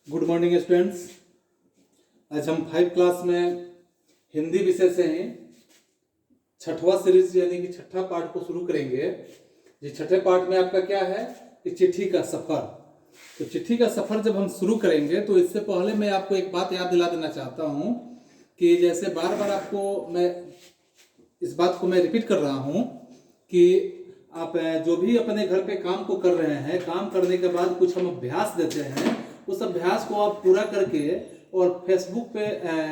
Good morning students. आज हम 5 class में हिंदी विषय से ही छठवां सीरीज यानी कि छठा पार्ट को शुरू करेंगे। ये छठे पार्ट में आपका क्या है कि चिट्ठी का सफर। तो चिट्ठी का सफर जब हम शुरू करेंगे तो इससे पहले मैं आपको एक बात याद दिला देना चाहता हूँ कि जैसे बार बार आपको मैं इस बात को मैं रिपीट कर रहा हूँ कि आप जो भी अपने घर पे काम को कर रहे हैं, काम करने के बाद कुछ हम अभ्यास देते हैं, उस अभ्यास को आप पूरा करके और फेसबुक पे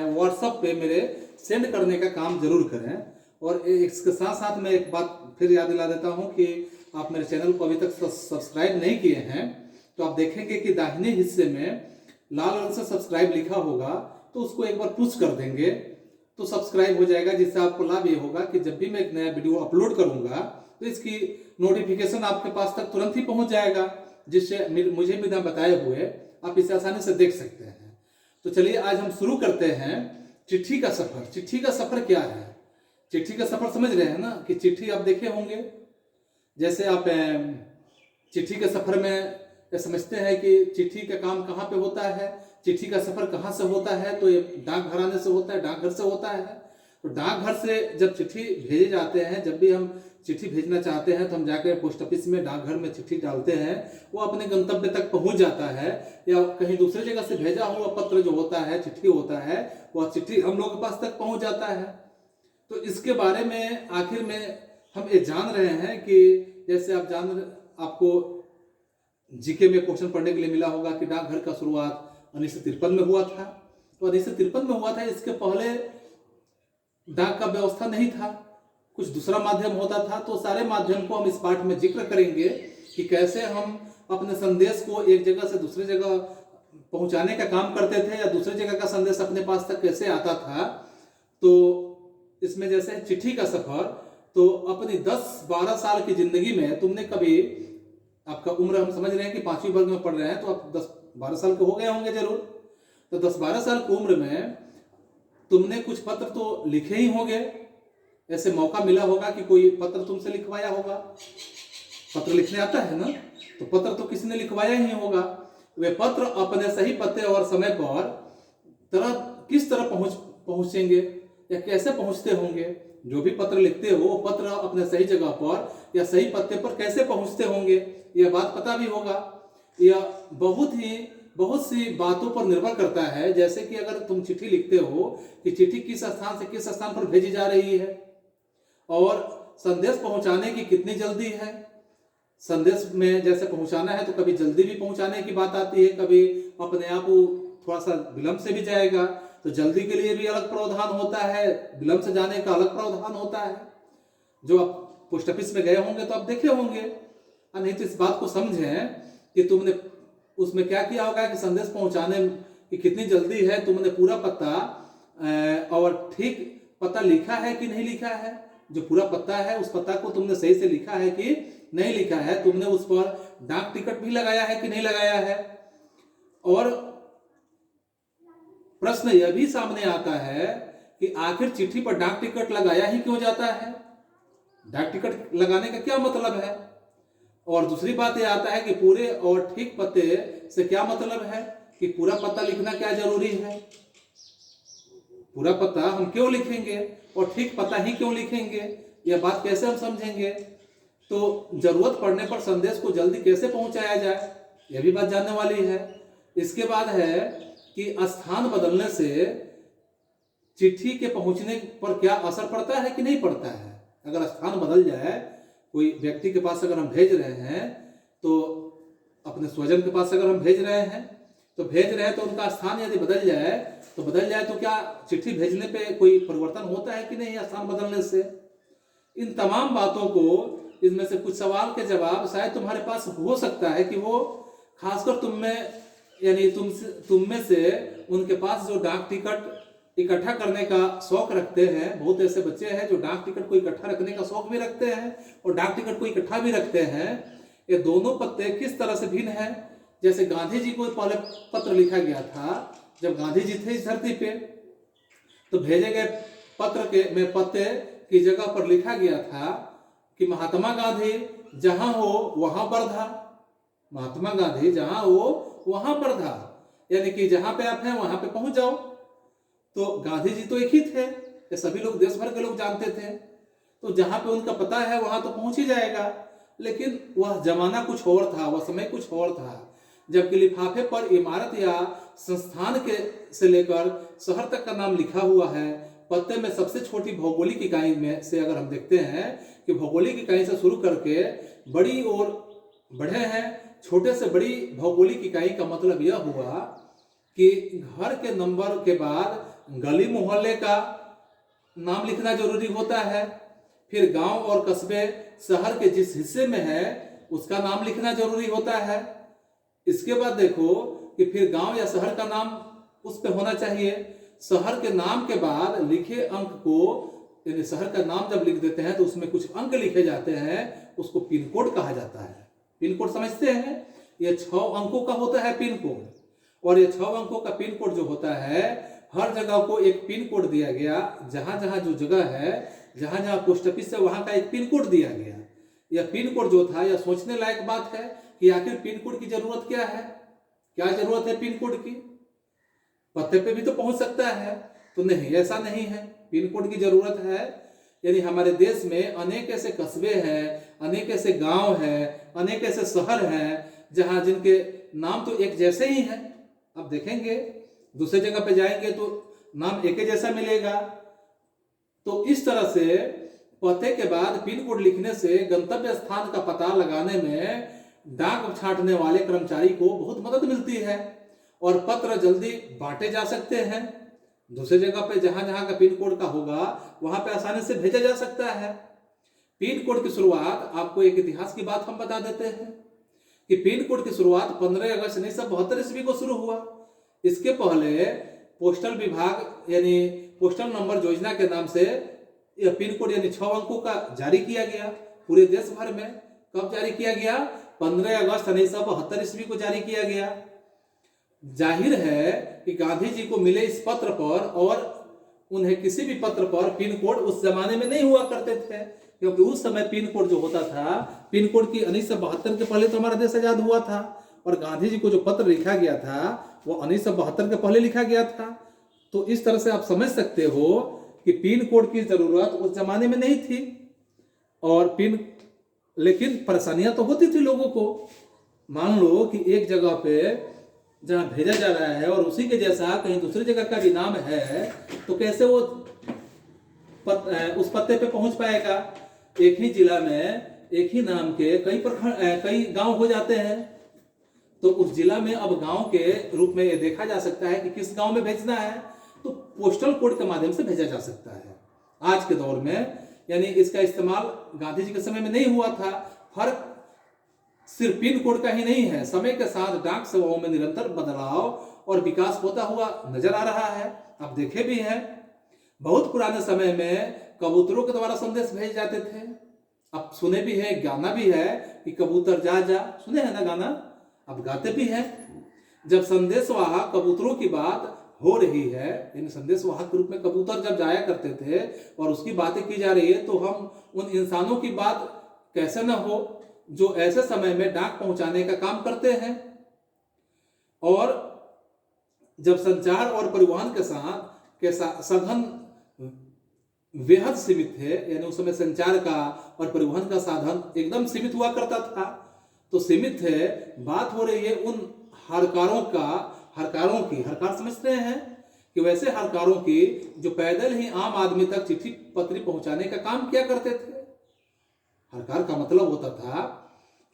व्हाट्सएप पे मेरे सेंड करने का काम जरूर करें। और इसके साथ साथ मैं एक बात फिर याद दिला देता हूं कि आप मेरे चैनल को अभी तक सब्सक्राइब नहीं किए हैं तो आप देखेंगे कि दाहिने हिस्से में लाल रंग से सब्सक्राइब लिखा होगा, तो उसको एक बार पुश कर देंगे तो सब्सक्राइब हो जाएगा। जिससे आपको लाभ ये होगा कि जब भी मैं एक नया वीडियो अपलोड करूंगा तो इसकी नोटिफिकेशन आपके पास तक तुरंत ही पहुंच जाएगा, जिससे मुझे बिना बताए हुए आप इसे आसानी से देख सकते हैं। तो चलिए आज हम शुरू करते हैं चिट्ठी का सफर। चिट्ठी का सफर क्या है? चिट्ठी का सफर समझ रहे हैं ना कि चिट्ठी आप देखे होंगे। जैसे आप चिट्ठी के सफर में समझते हैं कि चिट्ठी का काम कहाँ पे होता है, चिट्ठी का सफर कहाँ से होता है, तो ये डाक घराने से होता है, डाकघर से होता है। तो डाकघर से जब चिट्ठी भेजे जाते हैं, जब भी हम चिट्ठी भेजना चाहते हैं तो हम जाकर पोस्ट ऑफिस में डाकघर में चिट्ठी डालते हैं, वो अपने गंतव्य तक पहुंच जाता है। या कहीं दूसरी जगह से भेजा हुआ पत्र जो होता है, चिट्ठी होता है, वह चिट्ठी हम लोग के पास तक पहुंच जाता है। तो इसके बारे में आखिर में हम ये जान रहे हैं कि जैसे आपको जीके में क्वेश्चन पढ़ने के लिए मिला होगा कि डाकघर का शुरुआत 1953 में हुआ था। तो 1953 में हुआ था, इसके पहले डाक का व्यवस्था नहीं था, कुछ दूसरा माध्यम होता था। तो सारे माध्यम को हम इस पाठ में जिक्र करेंगे कि कैसे हम अपने संदेश को एक जगह से दूसरी जगह पहुंचाने का काम करते थे, या दूसरी जगह का संदेश अपने पास तक कैसे आता था। तो इसमें जैसे चिट्ठी का सफर, तो अपनी 10-12 साल की जिंदगी में तुमने कभी, आपका उम्र हम समझ रहे हैं कि 5वीं वर्ग में पढ़ रहे हैं, तो आप 10-12 साल के हो गए होंगे जरूर। तो 10-12 साल की उम्र में तुमने कुछ पत्र तो लिखे ही होंगे। ऐसे मौका मिला होगा कि कोई पत्र तुमसे लिखवाया होगा। पत्र लिखने आता है ना, तो पत्र तो किसी ने लिखवाया ही होगा। वे पत्र अपने सही पते और समय पर किस तरह पहुंचेंगे या कैसे पहुंचते होंगे। जो भी पत्र लिखते हो, वो पत्र अपने सही जगह पर या सही पते पर कैसे पहुंचते होंगे, यह बात पता भी होगा। यह बहुत सी बातों पर निर्भर करता है। जैसे कि अगर तुम चिट्ठी लिखते हो कि चिट्ठी किस स्थान से किस स्थान पर भेजी जा रही है, और संदेश पहुंचाने की कितनी जल्दी है। संदेश में जैसे पहुंचाना है तो कभी जल्दी भी पहुंचाने की बात आती है, कभी अपने आप वो थोड़ा सा विलंब से भी जाएगा। तो जल्दी के लिए भी अलग प्रावधान होता है, विलंब से जाने का अलग प्रावधान होता है। जो आप पोस्ट ऑफिस में गए होंगे तो आप देखे होंगे, नहीं तो इस बात को समझें कि तुमने उसमें क्या किया होगा कि संदेश पहुंचाने की कितनी जल्दी है, तुमने पूरा पता और ठीक पता लिखा है कि नहीं लिखा है। जो पूरा पता है उस पता को तुमने सही से लिखा है कि नहीं लिखा है, तुमने उस पर डाक टिकट भी लगाया है कि नहीं लगाया है। और प्रश्न यह भी सामने आता है कि आखिर चिट्ठी पर डाक टिकट लगाया ही क्यों जाता है, डाक टिकट लगाने का क्या मतलब है। और दूसरी बात यह आता है कि पूरे और ठीक पते से क्या मतलब है, कि पूरा पता लिखना क्या जरूरी है। पूरा पता हम क्यों लिखेंगे और ठीक पता ही क्यों लिखेंगे, यह बात कैसे हम समझेंगे। तो जरूरत पड़ने पर संदेश को जल्दी कैसे पहुंचाया जाए, यह भी बात जानने वाली है। इसके बाद है कि स्थान बदलने से चिट्ठी के पहुंचने पर क्या असर पड़ता है कि नहीं पड़ता है। अगर स्थान बदल जाए, कोई व्यक्ति के पास अगर हम भेज रहे हैं, तो अपने स्वजन के पास अगर हम भेज रहे हैं तो उनका स्थान यदि बदल जाए तो क्या चिट्ठी भेजने पे कोई परिवर्तन होता है कि नहीं स्थान बदलने से। इन तमाम बातों को, इनमें से कुछ सवाल के जवाब शायद तुम्हारे पास हो सकता है कि वो खासकर तुम में से उनके पास जो डाक टिकट इकट्ठा करने का शौक रखते हैं। बहुत ऐसे बच्चे हैं जो डाक टिकट को इकट्ठा रखने का शौक भी रखते हैं और डाक टिकट को इकट्ठा भी रखते हैं। ये दोनों पत्ते किस तरह से भिन्न हैं। जैसे गांधी जी को पहले पत्र लिखा गया था, जब गांधी जी थे इस धरती पे, तो भेजे गए पत्ते की जगह पर लिखा गया था कि महात्मा गांधी जहां हो वहां पर था। महात्मा गांधी जहां हो वहां पर था। यानी कि जहां पे आप हैं वहां पे पहुंच जाओ। तो गांधी जी तो एक ही थे, ये सभी लोग देश भर के लोग जानते थे, तो जहां पे उनका पता है वहां तो पहुंच ही जाएगा। लेकिन वह जमाना कुछ और था, वह समय कुछ और था, जबकि लिफाफे पर इमारत या संस्थान के से लेकर शहर तक का नाम लिखा हुआ है। पत्ते में सबसे छोटी भौगोलिक इकाई में से अगर हम देखते हैं कि भौगोलिक इकाई से शुरू करके बड़ी और बढ़े हैं, छोटे से बड़ी भौगोलिक इकाई का मतलब यह हुआ कि घर के नंबर के बाद गली मोहल्ले का नाम लिखना जरूरी होता है, फिर गांव और कस्बे शहर के जिस हिस्से में है उसका नाम लिखना जरूरी होता है। इसके बाद देखो कि फिर गांव या शहर का नाम उस पे होना चाहिए। शहर के नाम के बाद लिखे अंक को, यानी शहर का नाम जब लिख देते हैं तो उसमें कुछ अंक लिखे जाते हैं, उसको पिन कोड कहा जाता है। पिन कोड समझते हैं, यह 6 अंकों का होता है पिन कोड, और ये 6 अंकों का पिन कोड जो होता है, हर जगह को एक पिन कोड दिया गया। जहां जहां जो जगह है, जहां जहां पोस्ट ऑफिस है, वहां का एक पिन कोड दिया गया। यह पिन कोड जो था, यह सोचने लायक बात है कि आखिर पिन कोड की जरूरत क्या है। क्या जरूरत है पिन कोड की? पते पे भी तो पहुंच सकता है, तो नहीं, ऐसा नहीं है, पिन कोड की जरूरत है। यानी हमारे देश में अनेक ऐसे कस्बे हैं, अनेक ऐसे गांव हैं, अनेक ऐसे शहर हैं जहां जिनके नाम तो एक जैसे ही हैं। अब देखेंगे दूसरे जगह पे जाएंगे तो नाम एक ही जैसा मिलेगा। तो इस तरह से पते के बाद पिन कोड लिखने से गंतव्य स्थान का पता लगाने में डाक छांटने वाले कर्मचारी को बहुत मदद मिलती है, और पत्र जल्दी बांटे जा सकते हैं। दूसरे जगह पे जहां जहां का पिन कोड का होगा वहां पे आसानी से भेजा जा सकता है। पिन कोड की शुरुआत, आपको एक इतिहास की बात हम बता देते हैं कि पिन कोड की शुरुआत 15 अगस्त 1972 ईस्वी को शुरू हुआ। इसके पहले पोस्टल विभाग यानी पोस्टल नंबर योजना के नाम से यह पिन कोड यानी 6 अंकों का जारी किया गया पूरे देश भर में। कब जारी किया गया? 15 अगस्त 1972 ईस्वी को जारी किया गया। जाहिर है कि गांधी जी को मिले इस पत्र पर, और उन्हें किसी भी पत्र पर पिन कोड उस जमाने में नहीं हुआ करते थे, क्योंकि उस समय पिन कोड जो होता था, पिन कोड की 1972 के पहले तो हमारा देश आजाद हुआ था, और गांधी जी को जो पत्र लिखा गया था वो 1972 के पहले लिखा गया था। तो इस तरह से आप समझ सकते हो कि पिन कोड की जरूरत उस जमाने में नहीं थी, और लेकिन परेशानियां तो होती थी लोगों को। मान लो कि एक जगह पे जहां भेजा जा रहा है और उसी के जैसा कहीं दूसरी जगह का भी नाम है, तो कैसे वो उस पत्ते पे पहुंच पाएगा? एक ही जिला में एक ही नाम के कई गांव हो जाते हैं, तो उस जिला में अब गांव के रूप में ये देखा जा सकता है कि किस गांव में भेजना है, तो पोस्टल कोड के माध्यम से भेजा जा सकता है आज के दौर में। यानी इसका इस्तेमाल गांधी जी के समय में नहीं हुआ था। फर्क सिर्फ पिन कोड का ही नहीं है, समय के साथ डाक सेवाओं में निरंतर बदलाव और विकास होता हुआ नजर आ रहा है। आप देखे भी हैं, बहुत पुराने समय में कबूतरों के द्वारा संदेश भेजे जाते थे। आप सुने भी है, गाना भी है कि कबूतर जा जा, सुने हैं ना गाना, अब गाते भी हैं। जब संदेशवाहक कबूतरों की बात हो रही है, यानी संदेशवाहक के रूप में कबूतर जब जाया करते थे और उसकी बातें की जा रही है, तो हम उन इंसानों की बात कैसे न हो जो ऐसे समय में डाक पहुंचाने का काम करते हैं। और जब संचार और परिवहन के साधन बेहद सीमित थे, यानी उस समय संचार का और परिवहन का साधन एकदम सीमित हुआ करता था, तो सीमित थे। बात हो रही है उन हरकारों समझते हैं कि वैसे हरकारों की जो पैदल ही आम आदमी तक चिट्ठी पत्री पहुंचाने का काम किया करते थे। हरकार का मतलब होता था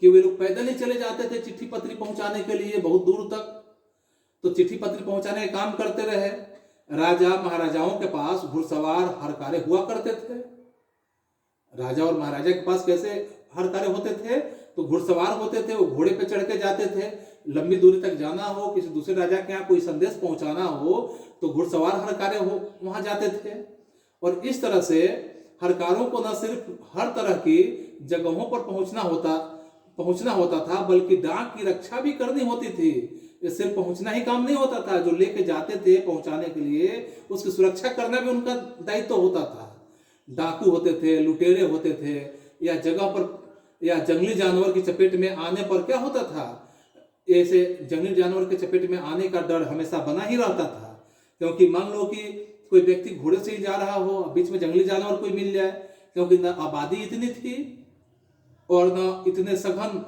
कि वे लोग पैदल ही चले जाते थे चिट्ठी पत्री पहुंचाने के लिए बहुत दूर तक, तो चिट्ठी पत्री पहुंचाने का काम करते रहे। राजा महाराजाओं के पास घुड़सवार हरकारे हुआ करते थे। राजा और महाराजा के पास कैसे हरकारे होते थे? तो घुड़सवार होते थे, वो घोड़े पे चढ़ के जाते थे। लंबी दूरी तक जाना हो, किसी दूसरे राजा के यहाँ कोई संदेश पहुंचाना हो, तो घुड़सवार हरकारे वहां जाते थे। और इस तरह से हरकारों को न सिर्फ हर तरह की जगहों पर पहुंचना होता था, बल्कि डाक की रक्षा भी करनी होती थी। ये सिर्फ पहुंचना ही काम नहीं होता था, जो लेके जाते थे पहुंचाने के लिए, उसकी सुरक्षा करना भी उनका दायित्व होता था। डाकू होते थे, लुटेरे होते थे, या जगह पर या जंगली जानवर की चपेट में आने पर क्या होता था, ऐसे जंगली जानवर के चपेट में आने का डर हमेशा बना ही रहता था। क्योंकि मान लो कि कोई व्यक्ति घोड़े से ही जा रहा हो, बीच में जंगली जानवर कोई मिल जाए, क्योंकि न आबादी इतनी थी और न इतने सघन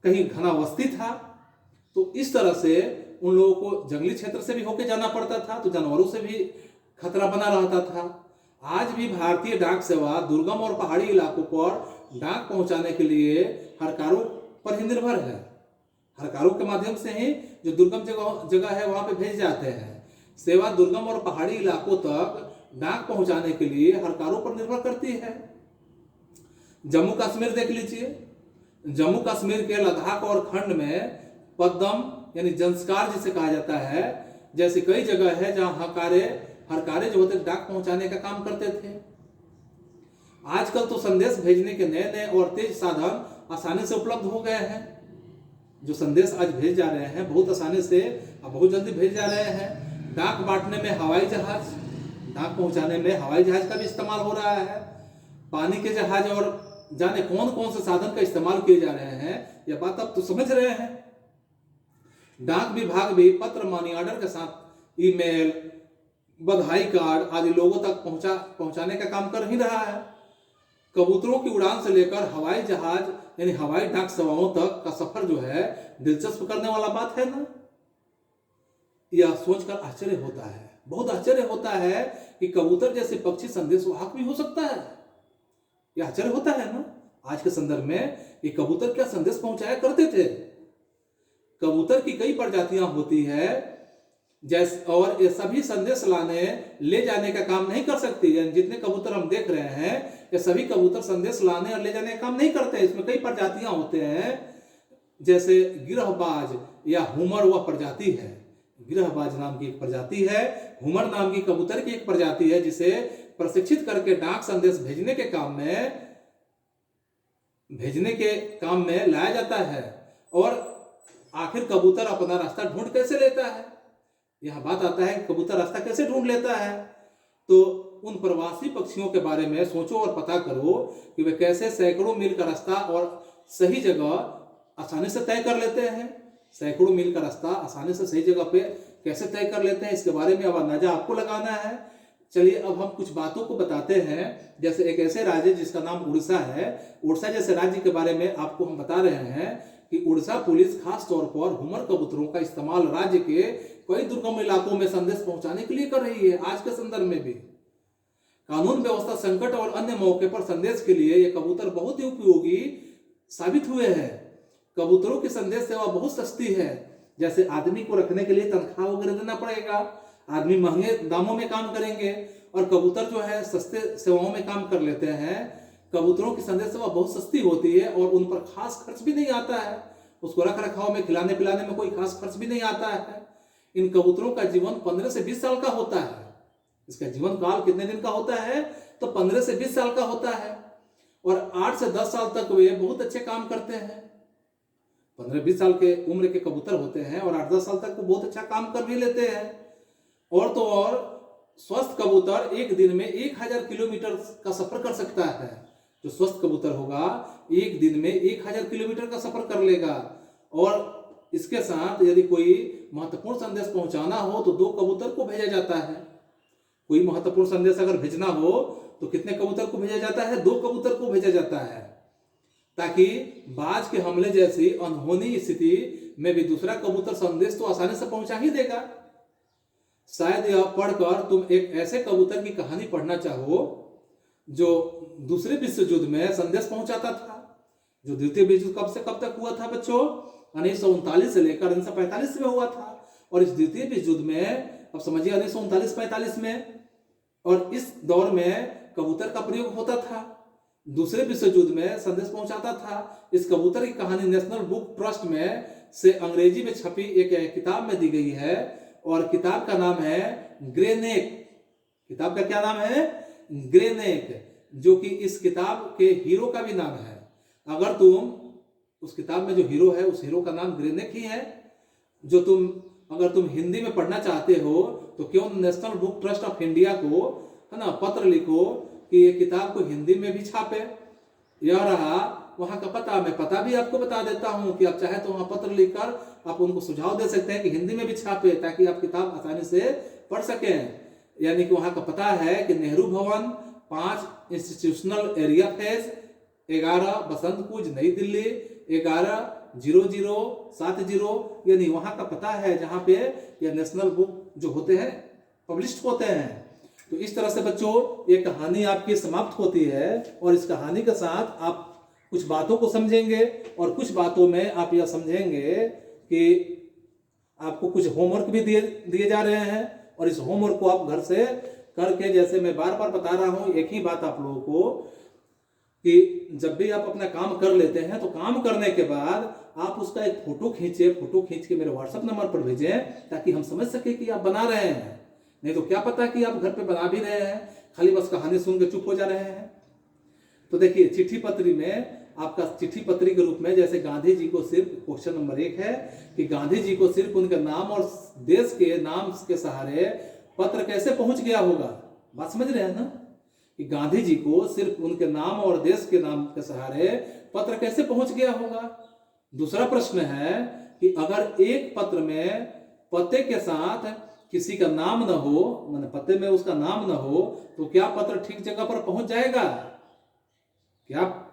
कहीं घना बस्ती था, तो इस तरह से उन लोगों को जंगली क्षेत्र से भी होके जाना पड़ता था, तो जानवरों से भी खतरा बना रहता था। आज भी भारतीय डाक सेवा दुर्गम और पहाड़ी इलाकों पर डाक पहुंचाने के लिए हरकारों पर ही निर्भर है। हरकारों के माध्यम से ही जो दुर्गम जगह है वहां पे भेज जाते हैं। सेवा दुर्गम और पहाड़ी इलाकों तक डाक पहुंचाने के लिए हरकारों पर निर्भर करती है। जम्मू कश्मीर देख लीजिए, जम्मू कश्मीर के लद्दाख और खंड में पद्दम यानी जंस्कार जिसे कहा जाता है, जैसी कई जगह है जहां हरकारे जो होते डाक पहुंचाने का काम करते थे। आजकल तो संदेश भेजने के नए नए और तेज साधन आसानी से उपलब्ध हो गए हैं। जो संदेश आज भेज जा रहे हैं बहुत आसानी से और बहुत जल्दी भेज जा रहे हैं। डाक बांटने में हवाई जहाज, डाक पहुंचाने में हवाई जहाज का भी इस्तेमाल हो रहा है। पानी के जहाज और जाने कौन कौन से साधन का इस्तेमाल किए जा रहे हैं, यह बात आप तो समझ रहे हैं। डाक विभाग भी पत्र, मनी ऑर्डर के साथ ईमेल, बधाई कार्ड आदि लोगों तक पहुंचाने का काम कर ही रहा है। कबूतरों की उड़ान से लेकर हवाई जहाज यानी हवाई डाक सेवाओं तक का सफर जो है दिलचस्प करने वाला बात है ना। यह सोचकर आश्चर्य होता है, बहुत आश्चर्य होता है कि कबूतर जैसे पक्षी संदेशवाहक भी हो सकता है। यह आश्चर्य होता है ना। आज के संदर्भ में ये कबूतर क्या संदेश पहुंचाया करते थे। कबूतर की कई प्रजातियां होती है जैसे, और ये सभी संदेश लाने ले जाने का काम नहीं कर सकती। यानी जितने कबूतर हम देख रहे हैं ये सभी कबूतर संदेश लाने और ले जाने का काम नहीं करते। इसमें कई प्रजातियां होते हैं, जैसे गिरहबाज या हुमर वह प्रजाति है। गिरहबाज नाम की एक प्रजाति है, हुमर नाम की कबूतर की एक प्रजाति है, जिसे प्रशिक्षित करके डाक संदेश भेजने के काम में लाया जाता है। और आखिर कबूतर अपना रास्ता ढूंढ कैसे लेता है, यह बात आता है कबूतर रास्ता कैसे ढूंढ लेता है। तो उन प्रवासी पक्षियों के बारे में सोचो और पता करो कि वे कैसे सैकड़ों मील का रास्ता और सही जगह आसानी से तय कर लेते हैं। सैकड़ों मील का रास्ता आसानी से सही जगह पे कैसे तय कर लेते हैं, इसके बारे में अब अंदाजा आपको लगाना है। चलिए अब हम कुछ बातों को बताते हैं। जैसे एक ऐसे राज्य जिसका नाम उड़ीसा है, उड़ीसा जैसे राज्य के बारे में आपको हम बता रहे हैं कि उड़ीसा पुलिस खास तौर पर हुमर कबूतरों का इस्तेमाल राज्य के कई दुर्गम इलाकों में संदेश पहुंचाने के लिए कर रही है। आज के संदर्भ में भी कानून व्यवस्था संकट और अन्य मौके पर संदेश के लिए ये कबूतर बहुत ही उपयोगी साबित हुए हैं। कबूतरों की संदेश सेवा बहुत सस्ती है। जैसे आदमी को रखने के लिए तनख्वाह वगैरह देना पड़ेगा, आदमी महंगे दामों में काम करेंगे, और कबूतर जो है सस्ते सेवाओं में काम कर लेते हैं। कबूतरों की संदेश सेवा बहुत सस्ती होती है और उन पर खास खर्च भी नहीं आता है। उसको रख रखाव में, खिलाने पिलाने में कोई खास खर्च भी नहीं आता है। इन कबूतरों का जीवन 15 से 20 साल का होता है। इसका जीवन काल कितने दिन का होता है, तो 15 से 20 साल का होता है। और 8 से 10 साल तक वे बहुत अच्छे काम करते हैं। 15-20 साल के उम्र के कबूतर होते हैं और 8-10 साल तक वो बहुत अच्छा काम कर भी लेते हैं। और तो और स्वस्थ कबूतर एक दिन में 1000 किलोमीटर का सफर कर सकता है। जो स्वस्थ कबूतर होगा एक दिन में 1000 किलोमीटर का सफर कर लेगा। और इसके साथ यदि कोई महत्वपूर्ण संदेश पहुंचाना हो तो 2 कबूतर को भेजा जाता है। कोई महत्वपूर्ण संदेश अगर भेजना हो तो कितने कबूतर को भेजा जाता है, 2 कबूतर को भेजा जाता है, ताकि बाज के हमले जैसी अनहोनी स्थिति में भी दूसरा कबूतर संदेश तो आसानी से पहुंचा ही देगा। शायद यह पढ़कर तुम एक ऐसे कबूतर की कहानी पढ़ना चाहो जो दूसरे विश्व युद्ध में संदेश पहुंचाता था। जो द्वितीय विश्व युद्ध कब से कब तक हुआ था बच्चों, 1939 से लेकर 1945 में हुआ था। और इस द्वितीय विश्व युद्ध में अब समझिए 1939-45 में, और इस दौर में कबूतर का प्रयोग होता था। दूसरे विश्व युद्ध में संदेश पहुंचाता था। इस कबूतर की कहानी नेशनल बुक ट्रस्ट में से अंग्रेजी में छपी एक किताब में दी गई है, और किताब का नाम है ग्रेनेक। किताब का क्या नाम है, ग्रेनेक, जो कि इस किताब के हीरो का भी नाम है। अगर तुम उस किताब में जो हीरो है उस हीरो का नाम ग्रेनेक ही है। अगर तुम हिंदी में पढ़ना चाहते हो तो क्यों national book trust of India को है ना पत्र लिखो कि ये किताब को हिंदी में भी छापे। यह रहा वहां का पता, मैं पता भी आपको बता देता हूं कि आप चाहे तो वहां पत्र लिखकर आप उनको सुझाव दे सकते हैं कि हिंदी में भी छापे, ताकि आप किताब आसानी से पढ़ सकें। यानी कि वहां का पता है कि नेहरू भवन 5 इंस्टीट्यूशनल एरिया फेस 11 बसंत कुंज नई दिल्ली 110070, यानी वहां का पता है जहां पे ये नेशनल बुक जो होते हैं पब्लिश होते हैं। तो इस तरह से बच्चों ये कहानी आपकी समाप्त होती है, और इस कहानी के साथ आप कुछ बातों को समझेंगे और कुछ बातों में आप यह समझेंगे कि आपको कुछ होमवर्क भी दिए जा रहे हैं, और इस होमवर्क को आप घर से करके, जैसे मैं बार बार बता रहा हूं एक ही बात आप लोगों को, कि जब भी आप अपना काम कर लेते हैं तो काम करने के बाद आप उसका एक फोटो खींचे, फोटो खींच के मेरे व्हाट्सएप नंबर पर भेजें, ताकि हम समझ सके कि आप बना रहे हैं। नहीं तो क्या पता कि आप घर पे बना भी रहे हैं, खाली बस कहानी सुन के चुप हो जा रहे हैं। तो देखिए चिट्ठी पत्री में आपका चिट्ठी पत्री के रूप में, जैसे गांधी जी को सिर्फ क्वेश्चन नंबर 1 है कि गांधी जी को सिर्फ उनके नाम और देश के नाम के सहारे पत्र कैसे पहुंच गया होगा। बात समझ रहे हैं ना, कि गांधी जी को सिर्फ उनके नाम और देश के नाम के सहारे पत्र कैसे पहुंच गया होगा। दूसरा प्रश्न है कि अगर एक पत्र में पते के साथ किसी का नाम न हो, माने पते में उसका नाम न हो, तो क्या पत्र ठीक जगह पर पहुंच जाएगा? क्या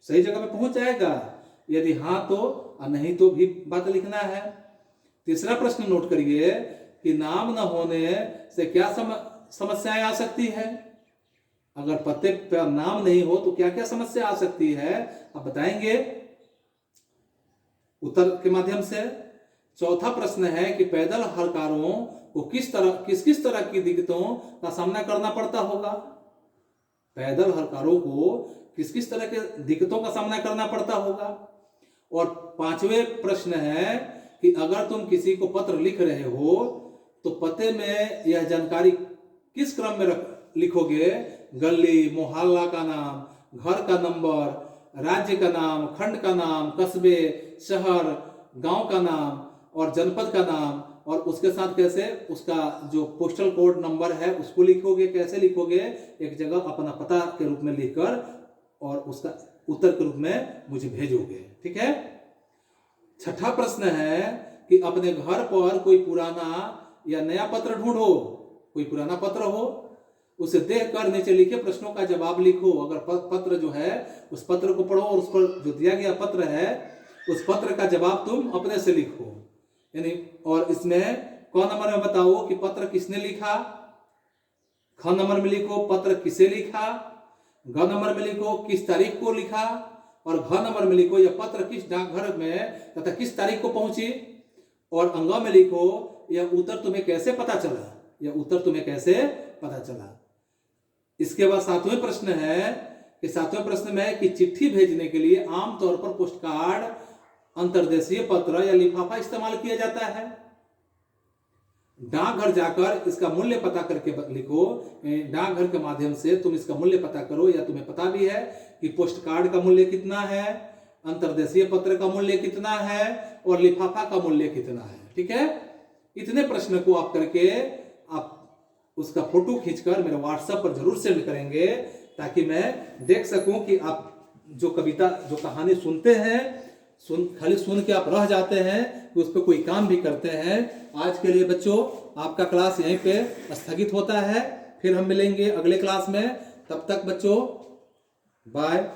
सही जगह पर पहुंच जाएगा? यदि हाँ तो, और नहीं तो भी बात लिखना है। तीसरा प्रश्न नोट करिए कि नाम न होने से क्या समस्याएं आ सकती है। अगर पते पर नाम नहीं हो तो क्या क्या समस्या आ सकती है, आप बताएंगे उत्तर के माध्यम से। चौथा प्रश्न है कि पैदल हरकारों को किस तरह की दिक्कतों का सामना करना पड़ता होगा। पैदल हरकारों को किस तरह के दिक्कतों का सामना करना पड़ता होगा। और पांचवें प्रश्न है कि अगर तुम किसी को पत्र लिख रहे हो तो पते में यह जानकारी किस क्रम में लिखोगे। गली, मोहल्ला का नाम, घर का नंबर, राज्य का नाम, खंड का नाम, कस्बे, शहर, गांव का नाम और जनपद का नाम, और उसके साथ कैसे उसका जो पोस्टल कोड नंबर है उसको लिखोगे। कैसे लिखोगे? एक जगह अपना पता के रूप में लिखकर और उसका उत्तर के रूप में मुझे भेजोगे। ठीक है। छठा प्रश्न है कि अपने घर पर कोई पुराना या नया पत्र ढूंढो। कोई पुराना पत्र हो, उसे देखकर नीचे लिखे प्रश्नों का जवाब लिखो। अगर पत्र जो है उस पत्र को पढ़ो और उस पर जो दिया गया पत्र है उस पत्र का जवाब तुम अपने से लिखो। यानी और इसमें क नंबर में बताओ कि पत्र किसने लिखा, ख नंबर में लिखो पत्र किसे लिखा, ग नंबर में लिखो किस तारीख को लिखा, और घ नंबर में लिखो यह पत्र किस डाकघर में तथा किस तारीख को पहुंची, और अंग में लिखो यह उत्तर तुम्हें कैसे पता चला। यह उत्तर तुम्हें कैसे पता चला। इसके बाद सातवें प्रश्न है कि सातवें प्रश्न में है कि चिट्ठी भेजने के लिए आमतौर पर पोस्ट कार्ड, अंतर्देशीय पत्र या लिफाफा इस्तेमाल किया जाता है। डाकघर जाकर इसका मूल्य पता करके लिखो। डाकघर के माध्यम से तुम इसका मूल्य पता करो, या तुम्हें पता भी है कि पोस्ट कार्ड का मूल्य कितना है, अंतर्देशीय पत्र का मूल्य कितना है और लिफाफा का मूल्य कितना है। ठीक है। इतने प्रश्न को आप करके आप उसका फोटो खींचकर मेरे व्हाट्सएप पर जरूर सेंड करेंगे, ताकि मैं देख सकूं कि आप जो कविता जो कहानी सुनते हैं, खाली सुन के आप रह जाते हैं कि उस पर कोई काम भी करते हैं। आज के लिए बच्चों आपका क्लास यहीं पे स्थगित होता है। फिर हम मिलेंगे अगले क्लास में। तब तक बच्चों बाय।